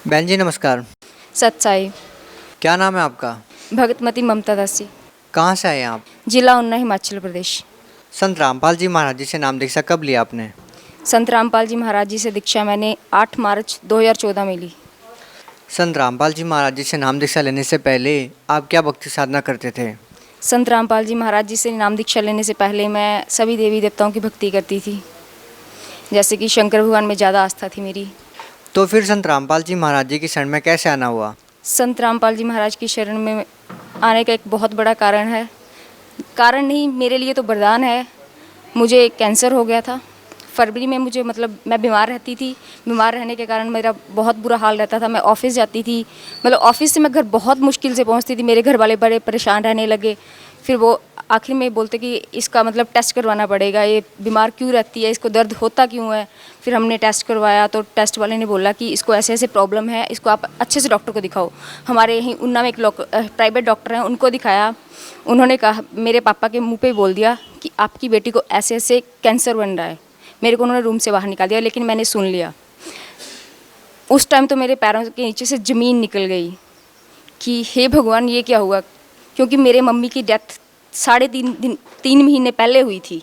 बहन जी नमस्कार। सच्चाई। क्या नाम है आपका? भगतमती ममता दासी। कहाँ से आए हैं आप? जिला उन्ना, हिमाचल प्रदेश। संत रामपाल जी महाराज जी से नाम दीक्षा कब लिया आपने? संत रामपाल जी महाराज जी से दीक्षा मैंने 8 मार्च 2014 में ली। संत रामपाल जी महाराज जी से नाम दीक्षा लेने से पहले आप क्या भक्ति साधना करते थे? संत रामपाल जी महाराज जी से नाम दीक्षा लेने से पहले मैं सभी देवी देवताओं की भक्ति करती थी, जैसे कि शंकर भगवान में ज़्यादा आस्था थी मेरी। तो फिर संत रामपाल जी महाराज जी की शरण में कैसे आना हुआ? संत रामपाल जी महाराज की शरण में आने का एक बहुत बड़ा कारण है, कारण नहीं मेरे लिए तो वरदान है। मुझे कैंसर हो गया था फरवरी में, मुझे मतलब मैं बीमार रहती थी। बीमार रहने के कारण मेरा बहुत बुरा हाल रहता था। मैं ऑफिस जाती थी, मतलब ऑफिस से मैं घर बहुत मुश्किल से पहुंचती थी। मेरे घर वाले बड़े परेशान रहने लगे। फिर वो आखिर में बोलते कि इसका मतलब टेस्ट करवाना पड़ेगा, ये बीमार क्यों रहती है, इसको दर्द होता क्यों है। फिर हमने टेस्ट करवाया तो टेस्ट वाले ने बोला कि इसको ऐसे ऐसे प्रॉब्लम है, इसको आप अच्छे से डॉक्टर को दिखाओ। हमारे यहीं उन्ना में एक प्राइवेट डॉक्टर हैं, उनको दिखाया। उन्होंने कहा, मेरे पापा के मुँह पे बोल दिया कि आपकी बेटी को ऐसे ऐसे कैंसर बन रहा है। मेरे को उन्होंने रूम से बाहर निकाल दिया, लेकिन मैंने सुन लिया। उस टाइम तो मेरे पैरों के नीचे से ज़मीन निकल गई कि हे भगवान ये क्या हुआ, क्योंकि मेरे मम्मी की डेथ 3.5 महीने पहले हुई थी।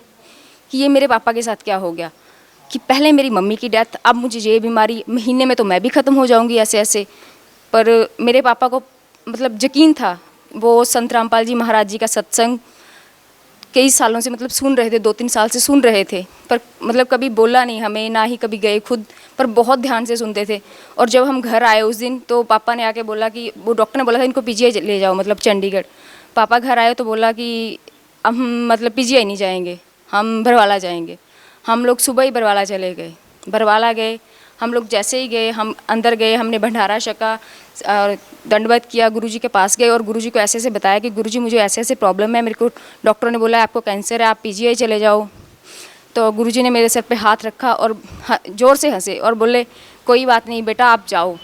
कि ये मेरे पापा के साथ क्या हो गया कि पहले मेरी मम्मी की डेथ, अब मुझे ये बीमारी, महीने में तो मैं भी ख़त्म हो जाऊंगी ऐसे ऐसे। पर मेरे पापा को मतलब यकीन था। वो संत रामपाल जी महाराज जी का सत्संग कई सालों से मतलब सुन रहे थे, 2-3 साल से सुन रहे थे, पर मतलब कभी बोला नहीं हमें, ना ही कभी गए खुद, पर बहुत ध्यान से सुनते थे। और जब हम घर आए उस दिन, तो पापा ने आके बोला कि वो डॉक्टर ने बोला था इनको पीजीआई ले जाओ, मतलब चंडीगढ़। पापा घर आए तो बोला कि अब हम मतलब पीजीआई नहीं जाएंगे, हम बरवाला जाएंगे। हम लोग सुबह ही बरवाला चले गए। बरवाला गए, हम लोग जैसे ही गए, हम अंदर गए, हमने भंडारा छका और दंडवत किया, गुरुजी के पास गए और गुरुजी को ऐसे ऐसे बताया कि गुरुजी मुझे ऐसे ऐसे प्रॉब्लम है, मेरे को डॉक्टरों ने बोला है आपको कैंसर है, आप पीजीआई चले जाओ। तो गुरुजी ने मेरे सर पे हाथ रखा और ज़ोर से हंसे और बोले कोई बात नहीं बेटा, आप जाओ।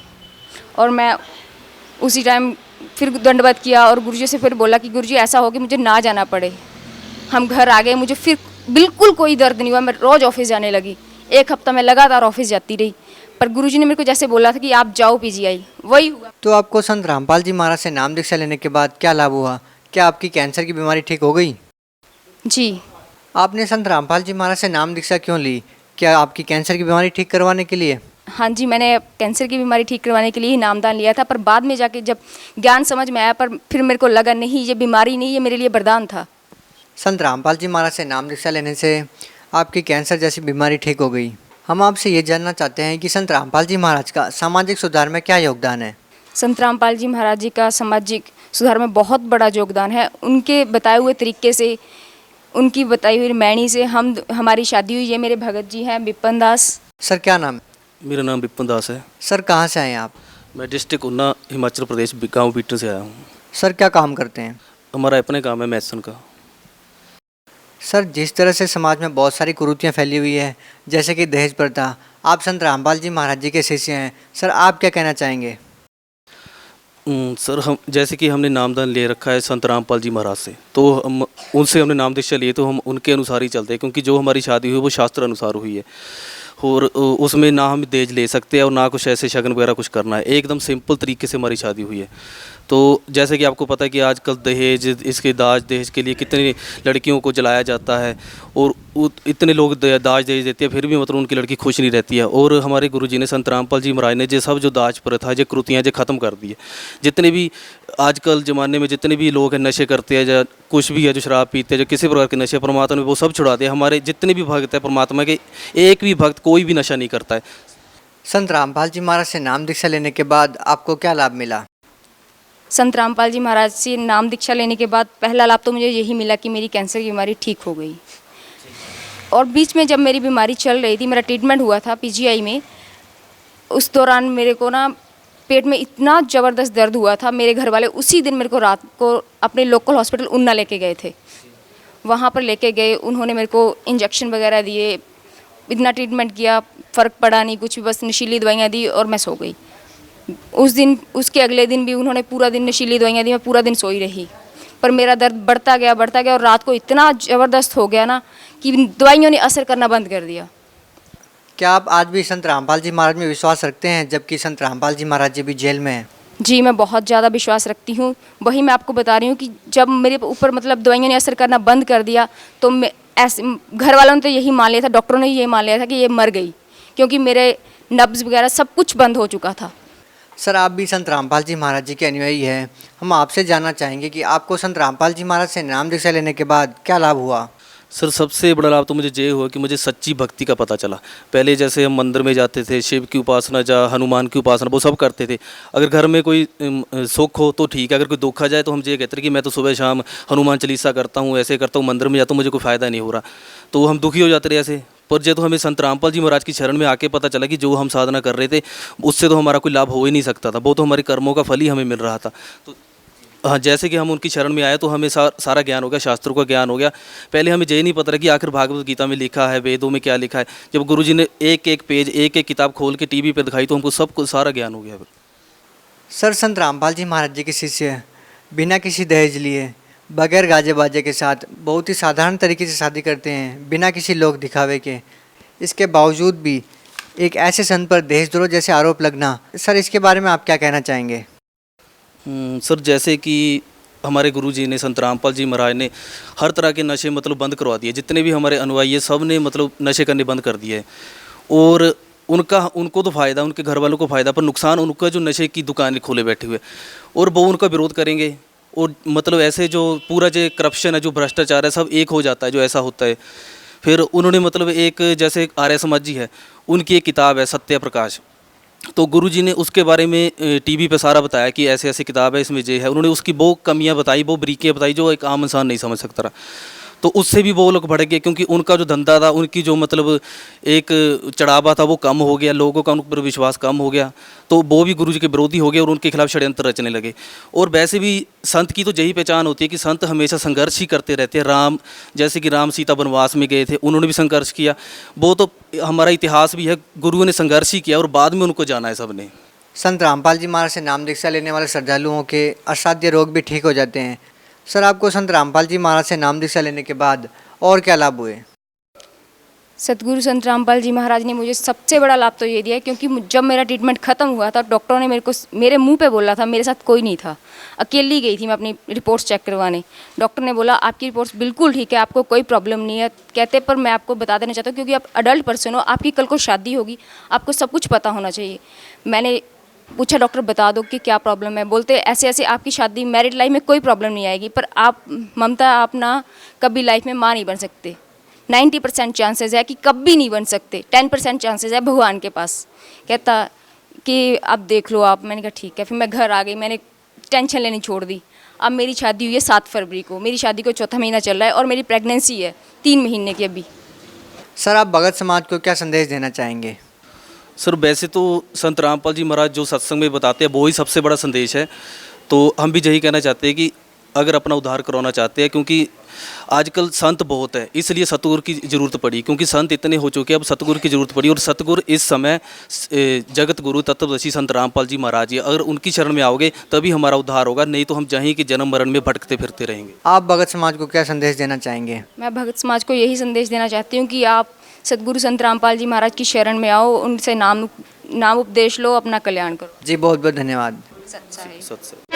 और मैं उसी टाइम फिर दंडवत किया और गुरुजी से फिर बोला कि गुरुजी ऐसा हो कि मुझे ना जाना पड़े। हम घर आ गए, मुझे फिर बिल्कुल कोई दर्द नहीं हुआ। मैं रोज़ ऑफिस जाने लगी, 1 हफ्ता मैं लगातार ऑफिस जाती रही। पर गुरुजी ने मेरे को जैसे बोला था कि आप जाओ पीजीआई, वही हुआ। तो आपको संत रामपाल जी महाराज से नाम दीक्षा लेने के बाद क्या लाभ हुआ? क्या आपकी कैंसर की बीमारी ठीक हो गई? जी आपने संत रामपाल जी महाराज से नाम दीक्षा क्यों ली? क्या आपकी कैंसर की बीमारी ठीक करवाने के लिए? हाँ जी, मैंने कैंसर की बीमारी ठीक करवाने के लिए ही नामदान लिया था। पर बाद में जाके जब ज्ञान समझ में आया, पर फिर मेरे को लगा नहीं ये बीमारी नहीं, ये मेरे लिए वरदान था। संत रामपाल जी महाराज से नाम दीक्षा लेने से आपकी कैंसर जैसी बीमारी ठीक हो गई। हम आपसे ये जानना चाहते हैं कि संत रामपाल जी महाराज का सामाजिक सुधार में क्या योगदान है? संत रामपाल जी महाराज जी का सामाजिक सुधार में बहुत बड़ा योगदान है। उनके बताए हुए तरीके से, उनकी बताई हुई मैणी से हमारी शादी हुई है। मेरे भगत जी हैं विपिन दास। सर क्या नाम है? मेरा नाम विपिन दास है। सर कहाँ से आए हैं आप? मैं डिस्ट्रिक्ट उन्ना, हिमाचल प्रदेश, गांव बीटन से आया हूँ। सर क्या काम करते हैं? हमारा अपने काम है मैसन का। सर जिस तरह से समाज में बहुत सारी कुरीतियाँ फैली हुई है, जैसे कि दहेज प्रथा, आप संत रामपाल जी महाराज जी के शिष्य हैं, सर आप क्या कहना चाहेंगे? सर हम जैसे कि हमने नामदान ले रखा है संत रामपाल जी महाराज से, तो हम उनसे हमने नाम दीक्षा लिए, तो हम उनके अनुसार ही चलते हैं, क्योंकि जो हमारी शादी हुई वो शास्त्र अनुसार हुई है। और उसमें ना हम दहेज ले सकते हैं और ना कुछ ऐसे शगन वगैरह कुछ करना है। एकदम सिंपल तरीके से हमारी शादी हुई है। तो जैसे कि आपको पता है कि आजकल दहेज, इसके दाज दहेज के लिए कितनी लड़कियों को जलाया जाता है और इतने लोग दाज दहेज देते हैं, फिर भी मतलब उनकी लड़की खुश नहीं रहती है। और हमारे गुरुजी ने, संत रामपाल जी महाराज ने, जो सब जो दाज प्रथा, जो कृतियाँ जो ख़त्म कर दी है। जितने भी आजकल ज़माने में जितने भी लोग हैं नशे करते हैं, या कुछ भी है जो शराब पीते हैं, जो किसी प्रकार के नशे, परमात्मा ने वो सब छुड़ा दिया। हमारे जितने भी भक्त हैं परमात्मा के, एक भी भक्त कोई भी नशा नहीं करता है। संत रामपाल जी महाराज से नाम दीक्षा लेने के बाद आपको क्या लाभ मिला? संत रामपाल जी महाराज से नाम दीक्षा लेने के बाद पहला लाभ तो मुझे यही मिला कि मेरी कैंसर की बीमारी ठीक हो गई। और बीच में जब मेरी बीमारी चल रही थी, मेरा ट्रीटमेंट हुआ था पीजीआई में, उस दौरान मेरे को ना पेट में इतना ज़बरदस्त दर्द हुआ था। मेरे घर वाले उसी दिन मेरे को रात को अपने लोकल हॉस्पिटल उन्ना लेके गए थे। वहाँ पर लेके गए, उन्होंने मेरे को इंजेक्शन वगैरह दिए, इतना ट्रीटमेंट किया, फ़र्क पड़ा नहीं कुछ भी, बस नशीली दवाइयाँ दी और मैं सो गई। उस दिन, उसके अगले दिन भी उन्होंने पूरा दिन नशीली दवाइयाँ दी, मैं पूरा दिन सोई रही। पर मेरा दर्द बढ़ता गया और रात को इतना ज़बरदस्त हो गया ना कि दवाइयों ने असर करना बंद कर दिया। क्या आप आज भी संत रामपाल जी महाराज में विश्वास रखते हैं, जबकि संत रामपाल जी महाराज जी भी जेल में हैं? जी, मैं बहुत ज़्यादा विश्वास रखती हूँ। वही मैं आपको बता रही हूँ कि जब मेरे ऊपर मतलब दवाइयों ने असर करना बंद कर दिया, तो मैं ऐसे घर वालों ने तो यही मान लिया था, डॉक्टरों ने ये मान लिया था कि ये मर गई, क्योंकि मेरे नब्ज़ वगैरह सब कुछ बंद हो चुका था। सर, आप भी संत रामपाल जी महाराज जी के अनुयायी हैं। हम आपसे जानना चाहेंगे कि आपको संत रामपाल जी महाराज से नाम दीक्षा लेने के बाद क्या लाभ हुआ? सर सबसे बड़ा लाभ तो मुझे ये हुआ कि मुझे सच्ची भक्ति का पता चला। पहले जैसे हम मंदिर में जाते थे, शिव की उपासना या हनुमान की उपासना वो सब करते थे। अगर घर में कोई सुख हो तो ठीक है, अगर कोई दुख आ जाए तो हम ये कहते थे कि मैं तो सुबह शाम हनुमान चालीसा करता हूँ, ऐसे करता हूँ, मंदिर में जाता हूँ, मुझे कोई फ़ायदा नहीं हो रहा, तो हम दुखी हो जाते रहे ऐसे। पर जो तो हमें संत रामपाल जी महाराज की शरण में आके पता चला कि जो हम साधना कर रहे थे उससे तो हमारा कोई लाभ हो ही नहीं सकता था, वो तो हमारे कर्मों का फल ही हमें मिल रहा था। तो हाँ, जैसे कि हम उनकी शरण में आए तो हमें सारा ज्ञान हो गया, शास्त्रों का ज्ञान हो गया। पहले हमें ये नहीं पता था कि आखिर भागवत गीता में लिखा है, वेदों में क्या लिखा है। जब गुरुजी ने एक एक पेज, एक एक किताब खोल के टीवी पे दिखाई तो हमको सब कुछ सारा ज्ञान हो गया। सर, संत रामपाल जी महाराज जी के शिष्य बिना किसी दहेज लिए, बगैर गाजे बाजे के साथ बहुत ही साधारण तरीके से शादी करते हैं, बिना किसी लोक दिखावे के। इसके बावजूद भी एक ऐसे संत पर देशद्रोह जैसे आरोप लगना, सर इसके बारे में आप क्या कहना चाहेंगे? सर जैसे कि हमारे गुरुजी ने, संत रामपाल जी महाराज ने हर तरह के नशे मतलब बंद करवा दिए। जितने भी हमारे अनुयायी है सब ने मतलब नशे करने बंद कर दिए। और उनको तो फ़ायदा, उनके घर वालों को फ़ायदा, पर नुकसान उनका जो नशे की दुकानें खोले बैठे हुए, और वो उनका विरोध करेंगे। और मतलब ऐसे जो पूरा जो करप्शन है, जो भ्रष्टाचार है, सब एक हो जाता है जो ऐसा होता है। फिर उन्होंने मतलब एक जैसे आर्य समाज जी है, उनकी एक किताब है सत्य प्रकाश, तो गुरुजी ने उसके बारे में टीवी पे सारा बताया कि ऐसे ऐसी किताब है, इसमें ये है। उन्होंने उसकी वो कमियां बताई, वो बरीकियां बताई जो एक आम इंसान नहीं समझ सकता रहा। तो उससे भी वो लोग भड़क गए, क्योंकि उनका जो धंधा था, उनकी जो मतलब एक चढ़ावा था वो कम हो गया, लोगों का उन पर विश्वास कम हो गया। तो वो भी गुरुजी के विरोधी हो गए और उनके खिलाफ षड्यंत्र रचने लगे। और वैसे भी संत की तो यही पहचान होती है कि संत हमेशा संघर्ष ही करते रहते हैं। राम, जैसे कि राम सीता वनवास में गए थे, उन्होंने भी संघर्ष किया। वो तो हमारा इतिहास भी है, गुरुओं ने संघर्ष ही किया और बाद में उनको जाना है सबने। संत रामपाल जी महाराज से नाम दीक्षा लेने वाले श्रद्धालुओं के असाध्य रोग भी ठीक हो जाते हैं। सर, आपको संत रामपाल जी महाराज से नाम दीक्षा लेने के बाद और क्या लाभ हुए? सतगुरु संत रामपाल जी महाराज ने मुझे सबसे बड़ा लाभ तो ये दिया है, क्योंकि जब मेरा ट्रीटमेंट ख़त्म हुआ था, डॉक्टरों ने मेरे मुंह पे बोला था, मेरे साथ कोई नहीं था, अकेली गई थी मैं अपनी रिपोर्ट्स चेक करवाने। डॉक्टर ने बोला आपकी रिपोर्ट्स बिल्कुल ठीक है, आपको कोई प्रॉब्लम नहीं है। कहते पर मैं आपको बता देना चाहता हूँ, क्योंकि आप अडल्ट पर्सन हो, आपकी कल को शादी होगी, आपको सब कुछ पता होना चाहिए। मैंने पूछा डॉक्टर बता दो कि क्या प्रॉब्लम है। बोलते ऐसे ऐसे आपकी शादी, मैरिड लाइफ में कोई प्रॉब्लम नहीं आएगी, पर आप ममता, आप ना कभी लाइफ में माँ नहीं बन सकते। 90% चांसेस है कि कभी नहीं बन सकते, 10% चांसेस है भगवान के पास। कहता कि अब देख लो आप। मैंने कहा ठीक है। फिर मैं घर आ गई, मैंने टेंशन लेनी छोड़ दी। अब मेरी शादी हुई है 7 फरवरी को, मेरी शादी को 4था महीना चल रहा है और मेरी प्रेगनेंसी है 3 महीने की अभी। सर, आप भगत समाज को क्या संदेश देना चाहेंगे? सर वैसे तो संत रामपाल जी महाराज जो सत्संग में बताते हैं वो ही सबसे बड़ा संदेश है। तो हम भी यही कहना चाहते हैं कि अगर अपना उद्धार करवाना चाहते हैं, क्योंकि आजकल संत बहुत है, इसलिए सतगुरु की ज़रूरत पड़ी, क्योंकि संत इतने हो चुके हैं, अब सतगुरु की ज़रूरत पड़ी। और सतगुरु इस समय जगत गुरु तत्वदर्शी संत रामपाल जी महाराज जी, अगर उनकी शरण में आओगे तभी हमारा उद्धार होगा, नहीं तो हम जहीं के जन्म मरण में भटकते फिरते रहेंगे। आप भगत समाज को क्या संदेश देना चाहेंगे? मैं भगत समाज को यही संदेश देना चाहती हूँ कि आप सतगुरु संत रामपाल जी महाराज की शरण में आओ, उनसे नाम उपदेश लो, अपना कल्याण करो। जी, बहुत बहुत धन्यवाद। सच्चाई। सत्संग